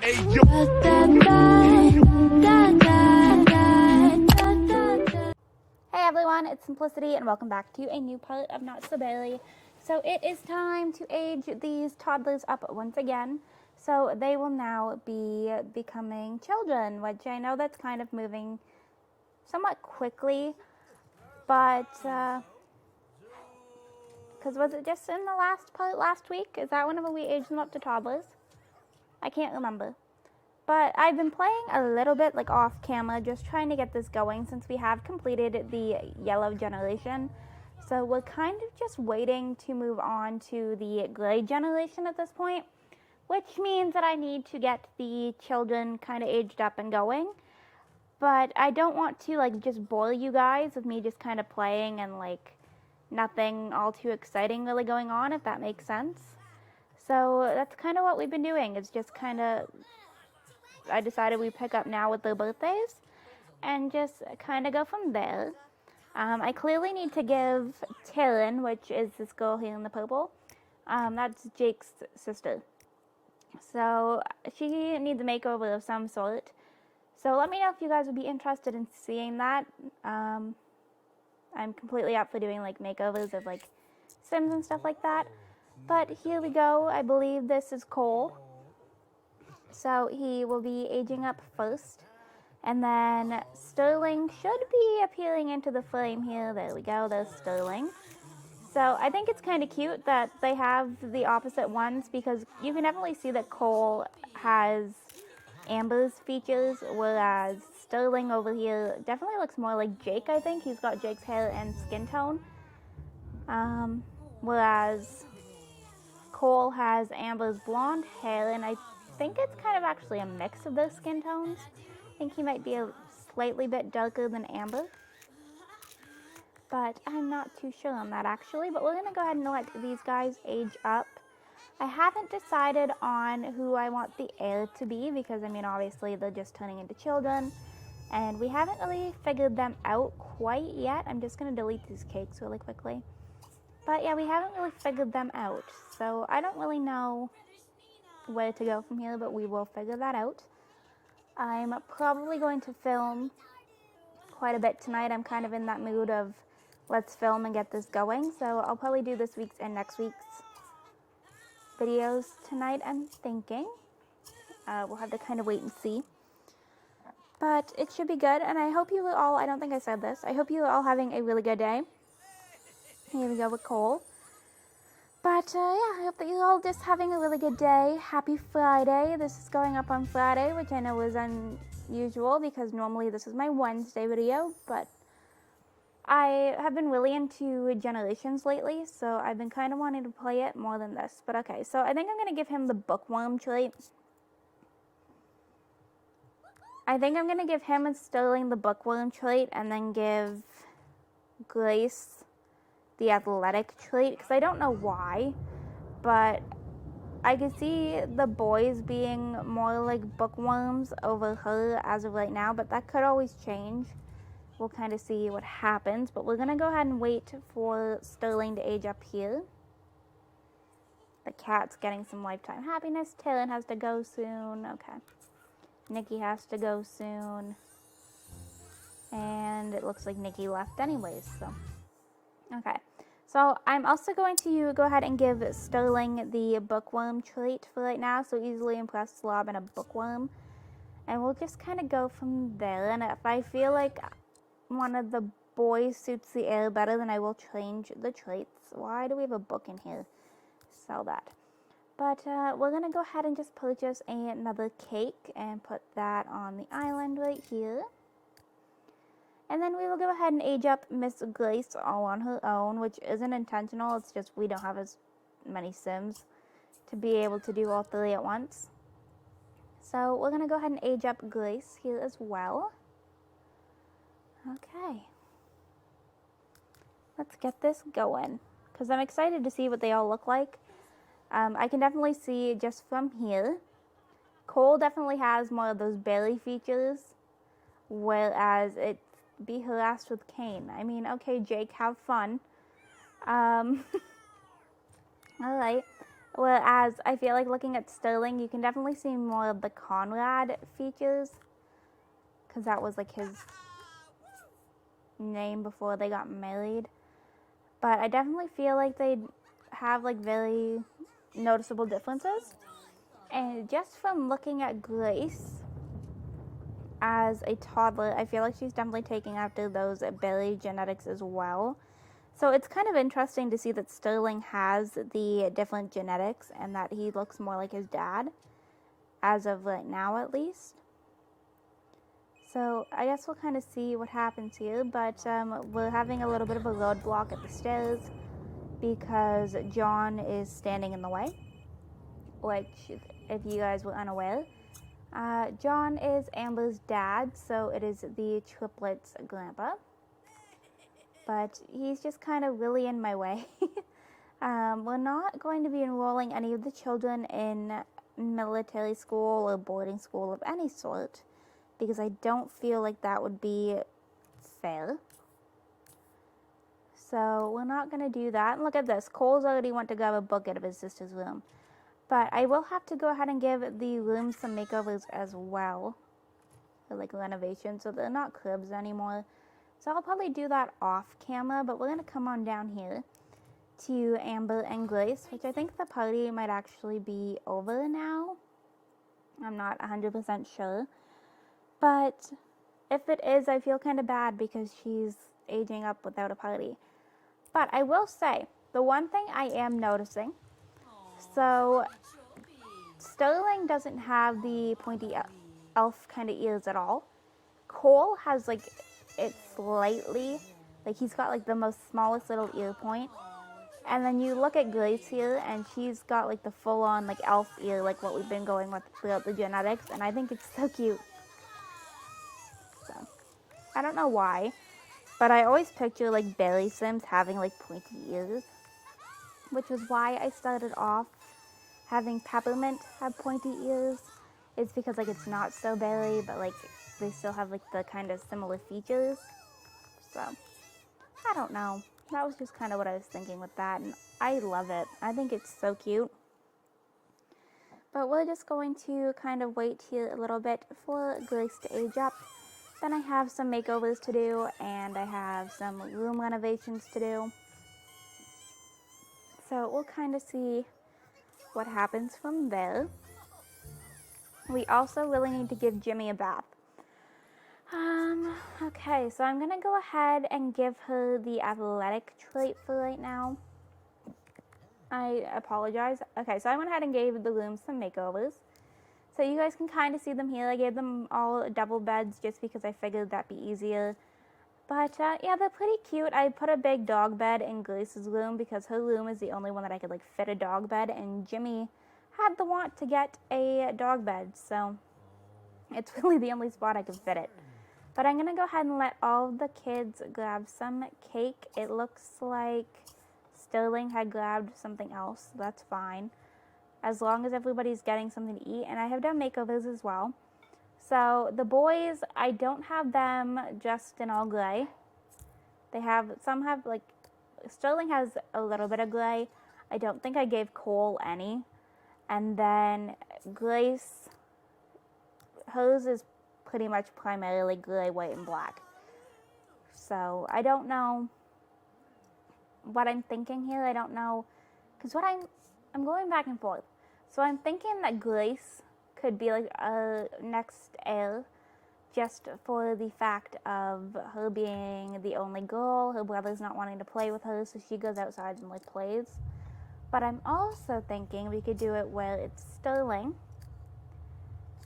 Hey, yo. Hey everyone, it's Simplicity and welcome back to a new part of Not So Barely. So it is time to age these toddlers up once again. So they will now be becoming children, which I know that's kind of moving somewhat quickly, but because was it just in the last part last week? Is that whenever we aged them up to toddlers? I can't remember. But I've been playing a little bit like off camera, just trying to get this going since we have completed the yellow generation. So we're kind of just waiting to move on to the gray generation at this point, which means that I need to get the children kind of aged up and going. But I don't want to like just bore you guys with me just kind of playing and like nothing all too exciting really going on, if that makes sense. So that's kind of what we've been doing. It's just kind of, I decided we pick up now with their birthdays and just kind of go from there. I clearly need to give Taryn, which is this girl here in the purple, that's Jake's sister. So she needs a makeover of some sort. So let me know if you guys would be interested in seeing that. I'm completely up for doing like makeovers of like Sims and stuff like that. But here we go. I believe this is Cole. So he will be aging up first. And then Sterling should be appearing into the frame here. There we go. There's Sterling. So I think it's kind of cute that they have the opposite ones because you can definitely see that Cole has Amber's features, whereas Sterling over here definitely looks more like Jake, I think. He's got Jake's hair and skin tone. Whereas Cole has Amber's blonde hair, and I think it's kind of actually a mix of those skin tones. I think he might be a slightly bit darker than Amber, but I'm not too sure on that actually. But we're gonna go ahead and let these guys age up. I haven't decided on who I want the heir to be because I mean obviously they're just turning into children and we haven't really figured them out quite yet. I'm just gonna delete these cakes really quickly. But yeah, we haven't really figured them out, so I don't really know where to go from here, but we will figure that out. I'm probably going to film quite a bit tonight. I'm kind of in that mood of let's film and get this going, so I'll probably do this week's and next week's videos tonight, I'm thinking. We'll have to kind of wait and see. But it should be good, and I hope you all, I don't think I said this, I hope you are all having a really good day. Here we go with Cole. But yeah, I hope that you're all just having a really good day. Happy Friday. This is going up on Friday, which I know is unusual because normally this is my Wednesday video, but I have been really into Generations lately, so I've been kind of wanting to play it more than this. But okay, so I think I'm going to give him the bookworm trait. I think I'm going to give him and Sterling the bookworm trait and then give Grace the athletic trait, because I don't know why, but I can see the boys being more like bookworms over her as of right now, but that could always change. We'll kind of see what happens, but we're going to go ahead and wait for Sterling to age up here. The cat's getting some lifetime happiness. Taryn has to go soon. Okay. Nikki has to go soon. And it looks like Nikki left anyways, so. Okay. So I'm also going to go ahead and give Sterling the bookworm trait for right now. So easily impressed, slob, and a bookworm. And we'll just kind of go from there. And if I feel like one of the boys suits the heir better, then I will change the traits. Why do we have a book in here? Sell that. But we're going to go ahead and just purchase another cake and put that on the island right here. And then we will go ahead and age up Miss Grace all on her own, which isn't intentional. It's just we don't have as many Sims to be able to do all three at once. So we're going to go ahead and age up Grace here as well. Okay. Let's get this going, because I'm excited to see what they all look like. I can definitely see just from here. Cole definitely has more of those belly features, whereas it be harassed with Kane. I mean, okay, Jake, have fun. Alright. Whereas I feel like looking at Sterling, you can definitely see more of the Conrad features, because that was like his name before they got married. But I definitely feel like they have like very noticeable differences. And just from looking at Grace as a toddler, I feel like she's definitely taking after those Billy genetics as well. So it's kind of interesting to see that Sterling has the different genetics and that he looks more like his dad, as of right now at least. So I guess we'll kind of see what happens here, but we're having a little bit of a roadblock at the stairs because John is standing in the way, which, if you guys were unaware, John is Amber's dad, so it is the triplets grandpa. But he's just kind of really in my way. We're not going to be enrolling any of the children in military school or boarding school of any sort because I don't feel like that would be fair. So we're not going to do that. And look at this. Cole's already went to grab a book out of his sister's room. But I will have to go ahead and give the rooms some makeovers as well. Or like renovations, so they're not cribs anymore. So I'll probably do that off camera, but we're going to come on down here to Amber and Grace, which I think the party might actually be over now. I'm not 100% sure. But if it is, I feel kind of bad because she's aging up without a party. But I will say, the one thing I am noticing, so Sterling doesn't have the pointy elf kind of ears at all. Cole has like it slightly, like he's got like the most smallest little ear point. And then you look at Grace here and she's got like the full on like elf ear, like what we've been going with throughout the genetics, and I think it's so cute. So I don't know why, but I always picture like Barry Sims having like pointy ears, which was why I started off having Peppermint have pointy ears. It's because like it's not so Barry, but like they still have like the kind of similar features. So I don't know. That was just kind of what I was thinking with that, and I love it. I think it's so cute. But we're just going to kind of wait here a little bit for Grace to age up. Then I have some makeovers to do, and I have some room renovations to do. So we'll kind of see what happens from there. We also really need to give Jimmy a bath. Okay, so I'm gonna go ahead and give her the athletic trait for right now. I apologize. Okay, so I went ahead and gave the rooms some makeovers. So you guys can kind of see them here. I gave them all double beds just because I figured that'd be easier. But yeah, they're pretty cute. I put a big dog bed in Grace's room because her room is the only one that I could like fit a dog bed, and Jimmy had the want to get a dog bed, so it's really the only spot I could fit it. But I'm gonna go ahead and let all the kids grab some cake. It looks like Sterling had grabbed something else, so that's fine. As long as everybody's getting something to eat. And I have done makeovers as well. So the boys, I don't have them just in all gray. Some have like, Sterling has a little bit of gray. I don't think I gave Cole any. And then Grace, hers is pretty much primarily gray, white, and black. So I don't know what I'm thinking here. I don't know, because I'm going back and forth. So I'm thinking that Grace could be like a next heir, just for the fact of her being the only girl, her brother's not wanting to play with her, so she goes outside and like plays. But I'm also thinking we could do it where it's Sterling,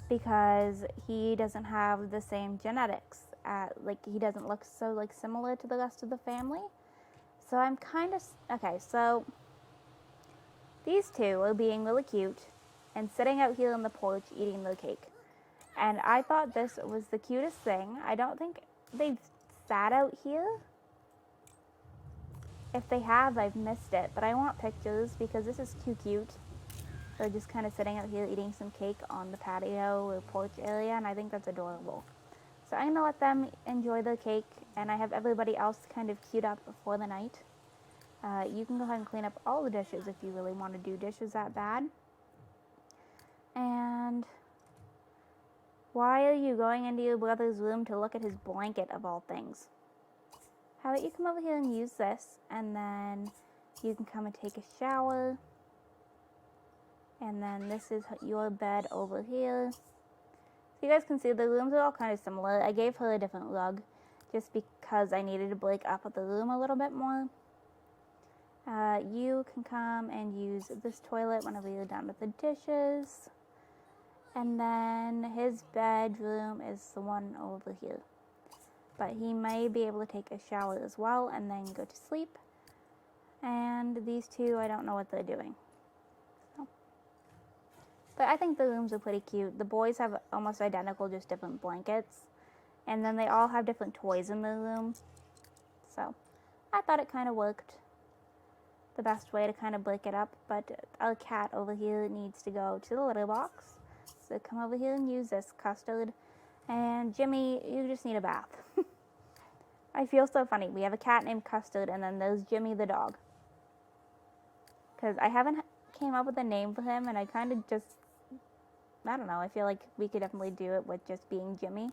because he doesn't have the same genetics. Like he doesn't look so like similar to the rest of the family. So I'm kind of, okay, so these two are being really cute and sitting out here on the porch eating their cake. And I thought this was the cutest thing. I don't think they've sat out here. If they have, I've missed it. But I want pictures because this is too cute. They're just kind of sitting out here eating some cake on the patio or porch area, and I think that's adorable. So I'm going to let them enjoy their cake, and I have everybody else kind of queued up for the night. You can go ahead and clean up all the dishes if you really want to do dishes that bad. And why are you going into your brother's room to look at his blanket of all things? How about you come over here and use this, and then you can come and take a shower. And then this is your bed over here. So you guys can see the rooms are all kind of similar. I gave her a different rug just because I needed to break up the room a little bit more. You can come and use this toilet whenever you're done with the dishes. And then his bedroom is the one over here. But he may be able to take a shower as well and then go to sleep. And these two, I don't know what they're doing. So. But I think the rooms are pretty cute. The boys have almost identical, just different blankets. And then they all have different toys in their room. So I thought it kind of worked the best way to kind of break it up. But our cat over here needs to go to the litter box. So come over here and use this custard. And Jimmy, you just need a bath. I feel so funny. We have a cat named Custard, and then there's Jimmy the dog. Because I haven't came up with a name for him, and I kind of just, I don't know, I feel like we could definitely do it with just being Jimmy.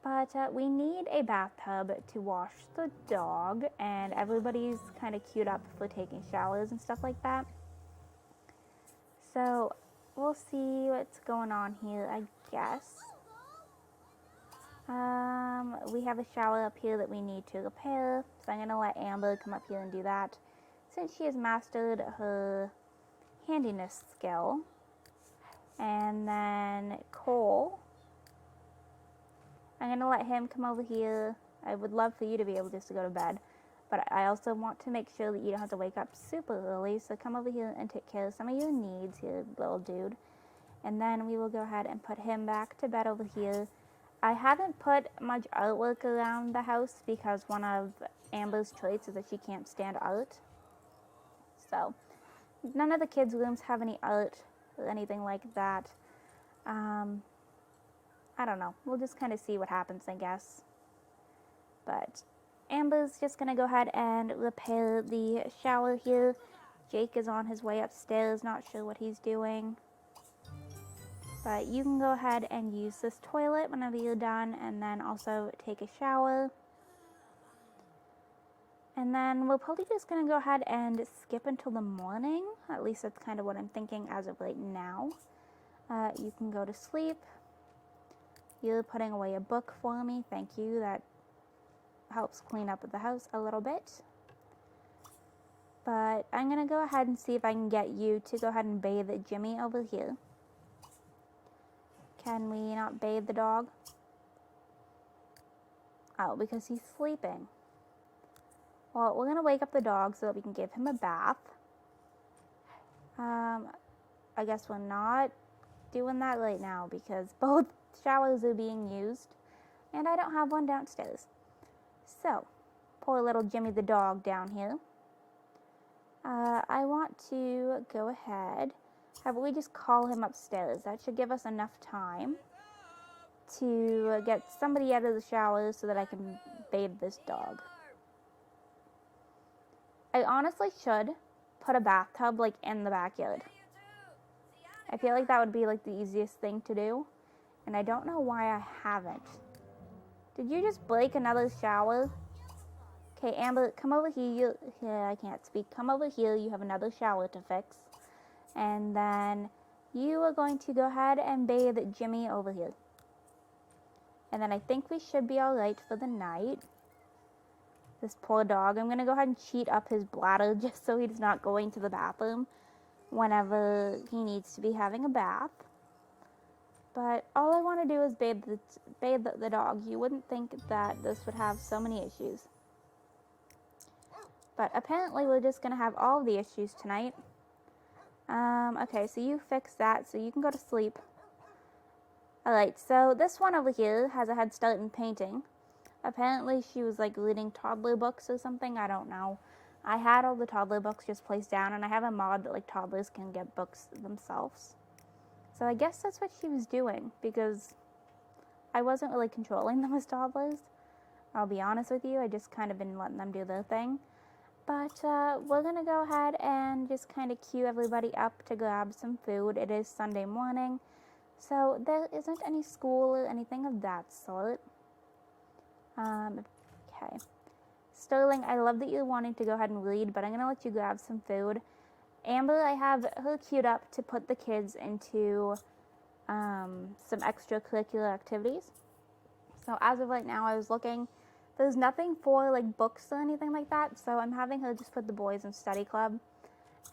But we need a bathtub to wash the dog, and everybody's kind of queued up for taking showers and stuff like that. So we'll see what's going on here, I guess. We have a shower up here that we need to repair, so I'm going to let Amber come up here and do that, since she has mastered her handiness skill. And then Cole, I'm going to let him come over here. I would love for you to be able just to go to bed, but I also want to make sure that you don't have to wake up super early, so come over here and take care of some of your needs here, little dude. And then we will go ahead and put him back to bed over here. I haven't put much artwork around the house because one of Amber's traits is that she can't stand art. So none of the kids' rooms have any art or anything like that. I don't know. We'll just kind of see what happens, I guess. But Amber's just going to go ahead and repair the shower here. Jake is on his way upstairs, not sure what he's doing. But you can go ahead and use this toilet whenever you're done, and then also take a shower. And then we're probably just going to go ahead and skip until the morning. At least that's kind of what I'm thinking as of right now. You can go to sleep. You're putting away a book for me. Thank you. That helps clean up the house a little bit. But I'm going to go ahead and see if I can get you to go ahead and bathe Jimmy over here. Can we not bathe the dog? Oh, because he's sleeping. Well, we're going to wake up the dog so that we can give him a bath. I guess we're not doing that right now because both showers are being used. And I don't have one downstairs. So, poor little Jimmy the dog down here. I want to go ahead. How about we just call him upstairs? That should give us enough time to get somebody out of the shower so that I can bathe this dog. I honestly should put a bathtub like in the backyard. I feel like that would be like the easiest thing to do, and I don't know why I haven't. Did you just break another shower? Okay, Amber, come over here. I can't speak. Come over here. You have another shower to fix. And then you are going to go ahead and bathe Jimmy over here. And then I think we should be alright for the night. This poor dog. I'm going to go ahead and cheat up his bladder just so he's not going to the bathroom whenever he needs to be having a bath. But all I want to do is bathe the dog. You wouldn't think that this would have so many issues. But apparently we're just going to have all of the issues tonight. Okay, so you fix that, so you can go to sleep. Alright, so this one over here has a head start in painting. Apparently she was like reading toddler books or something, I don't know. I had all the toddler books just placed down, and I have a mod that like toddlers can get books themselves. So I guess that's what she was doing, because I wasn't really controlling them as toddlers. I'll be honest with you, I just kind of been letting them do their thing. But we're going to go ahead and just kind of cue everybody up to grab some food. It is Sunday morning, so there isn't any school or anything of that sort. Okay. Sterling, I love that you're wanting to go ahead and read, but I'm going to let you grab some food. Amber, I have her queued up to put the kids into some extracurricular activities. So as of right now, I was looking. There's nothing for like books or anything like that, so I'm having her just put the boys in study club.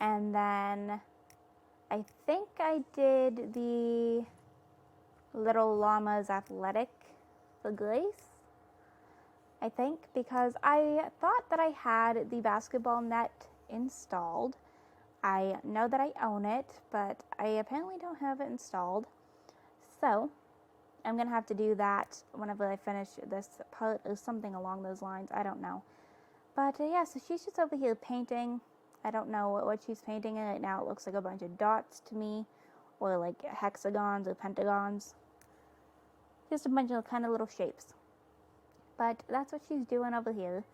And then I think I did the Little Llama's athletic for Grace. I think, because I thought that I had the basketball net installed. I know that I own it, but I apparently don't have it installed. So I'm going to have to do that whenever I finish this part or something along those lines. I don't know. But yeah, so she's just over here painting. I don't know what she's painting right now. It looks like a bunch of dots to me, or like hexagons or pentagons. Just a bunch of kind of little shapes. But that's what she's doing over here.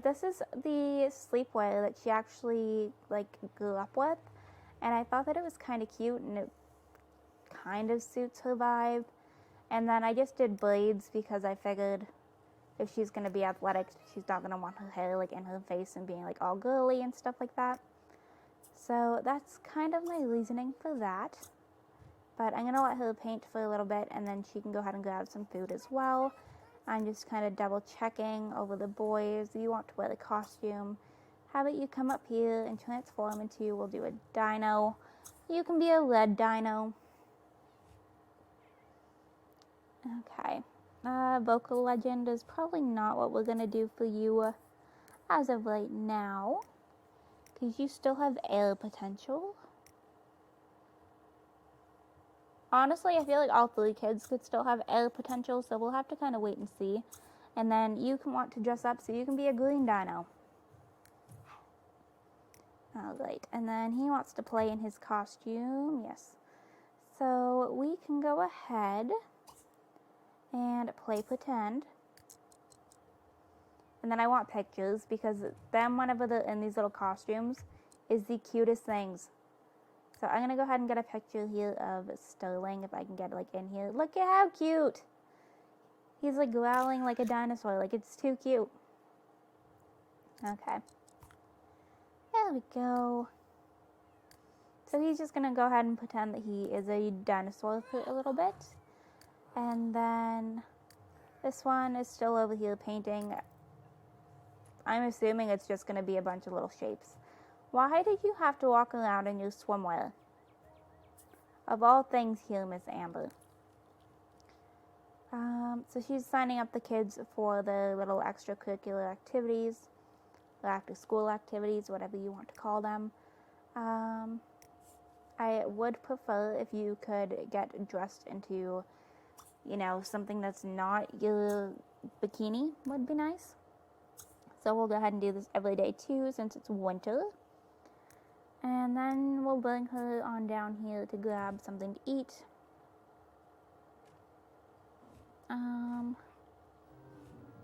This is the sleepwear that she actually like grew up with, and I thought that it was kind of cute and it kind of suits her vibe. And then I just did braids because I figured if she's gonna be athletic, she's not gonna want her hair like in her face and being like all girly and stuff like that. So that's kind of my reasoning for that. But I'm gonna let her paint for a little bit, and then she can go ahead and grab some food as well. I'm just kind of double checking over the boys. You want to wear the costume. How about you come up here and transform into, we'll do a dino. You can be a red dino. Okay. Vocal legend is probably not what we're going to do for you as of right now, because you still have air potential. Honestly, I feel like all three kids could still have air potential, so we'll have to kind of wait and see. And then you can want to dress up so you can be a green dino. Alright, and then he wants to play in his costume, yes. So we can go ahead and play pretend. And then I want pictures, because them, whenever they're in these little costumes, is the cutest things. So I'm going to go ahead and get a picture here of Sterling, if I can get like in here. Look at how cute. He's like growling like a dinosaur. Like, it's too cute. Okay. There we go. So he's just going to go ahead and pretend that he is a dinosaur for a little bit. And then this one is still over here painting. I'm assuming it's just going to be a bunch of little shapes. Why did you have to walk around in your swimwear? Of all things here, Miss Amber. So she's signing up the kids for the little extracurricular activities, or after school activities, whatever you want to call them. I would prefer if you could get dressed into, you know, something that's not your bikini would be nice. So we'll go ahead and do this every day too, since it's winter. And then we'll bring her on down here to grab something to eat.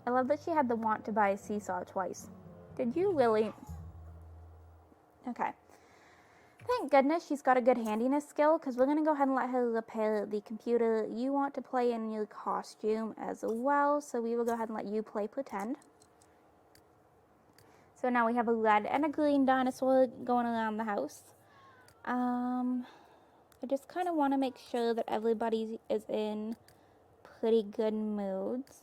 I love that she had the want to buy a seesaw twice. Did you really? Okay. Thank goodness she's got a good handiness skill, because we're going to go ahead and let her repair the computer. You want to play in your costume as well, so we will go ahead and let you play pretend. So now we have a red and a green dinosaur going around the house. I just kind of want to make sure that everybody is in pretty good moods.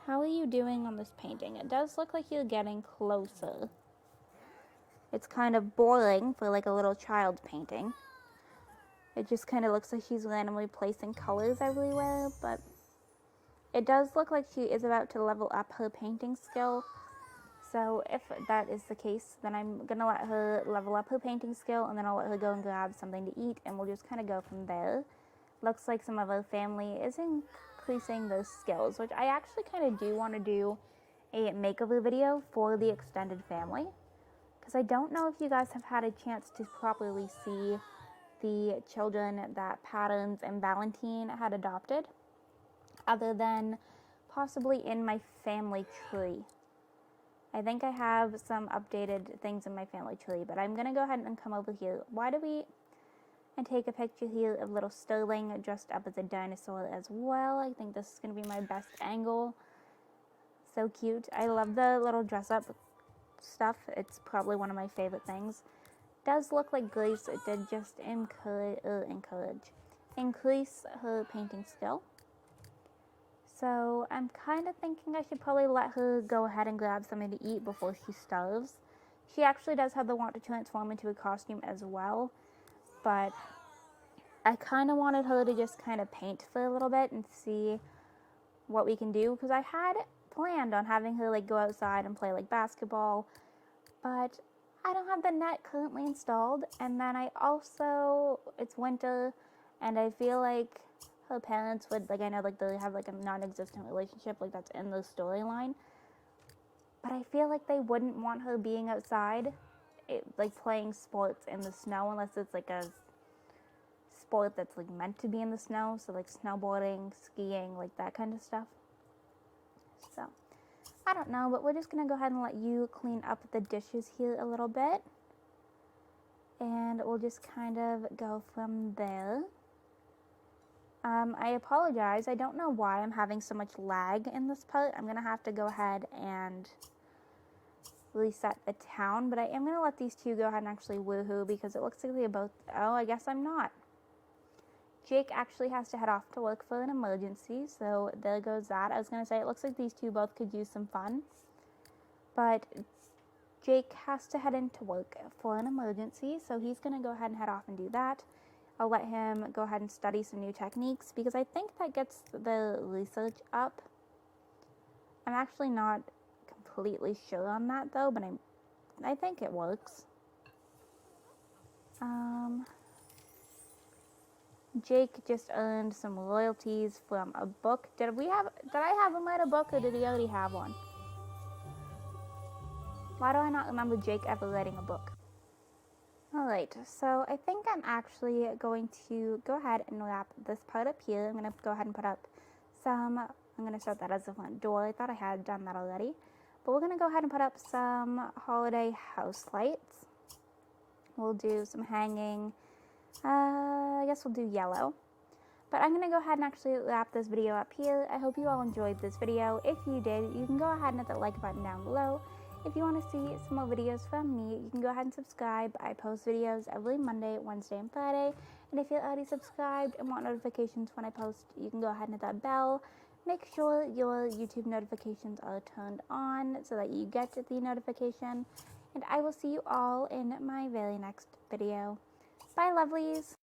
How are you doing on this painting? It does look like you're getting closer. It's kind of boring for like a little child painting. It just kind of looks like she's randomly placing colors everywhere, but it does look like she is about to level up her painting skill. So if that is the case, then I'm going to let her level up her painting skill, and then I'll let her go and grab something to eat, and we'll just kind of go from there. Looks like some of our family is increasing those skills, which I actually kind of do want to do a makeover video for the extended family, because I don't know if you guys have had a chance to properly see the children that Patterns and Valentine had adopted, other than possibly in my family tree. I think I have some updated things in my family tree, but I'm going to go ahead and come over here. And take a picture here of little Sterling dressed up as a dinosaur as well. I think this is going to be my best angle. So cute. I love the little dress up stuff. It's probably one of my favorite things. Does look like Grace did just increase her painting skill. So I'm kind of thinking I should probably let her go ahead and grab something to eat before she starves. She actually does have the want to transform into a costume as well. But I kind of wanted her to just kind of paint for a little bit and see what we can do. Because I had planned on having her like go outside and play like basketball. But I don't have the net currently installed. And then I also, it's winter. And I feel like her parents would, like I know like they have like a non-existent relationship. Like that's in the storyline. But I feel like they wouldn't want her being outside. Like playing sports in the snow unless it's like a sport that's like meant to be in the snow, so like snowboarding, skiing, like that kind of stuff. So I don't know, but we're just gonna go ahead and let you clean up the dishes here a little bit, and we'll just kind of go from there. I apologize, I don't know why I'm having so much lag in this part. I'm gonna have to go ahead and reset the town, but I am going to let these two go ahead and actually woohoo because it looks like they're both, oh, I guess I'm not. Jake actually has to head off to work for an emergency, so there goes that. I was going to say, it looks like these two both could use some fun, but Jake has to head into work for an emergency, so he's going to go ahead and head off and do that. I'll let him go ahead and study some new techniques because I think that gets the research up. I'm actually not completely sure on that though, but I think it works. Jake just earned some royalties from a book. Did I have him write a book, or did he already have one? Why do I not remember Jake ever writing a book? Alright, so I think I'm actually going to go ahead and wrap this part up here. I'm going to go ahead and put up I'm going to start that as the front door. I thought I had done that already. But we're going to go ahead and put up some holiday house lights. We'll do some hanging. I guess we'll do yellow. But I'm going to go ahead and actually wrap this video up here. I hope you all enjoyed this video. If you did, you can go ahead and hit the like button down below. If you want to see some more videos from me, you can go ahead and subscribe. I post videos every Monday, Wednesday, and Friday. And if you're already subscribed and want notifications when I post, you can go ahead and hit that bell. Make sure your YouTube notifications are turned on so that you get the notification. And I will see you all in my very next video. Bye, lovelies.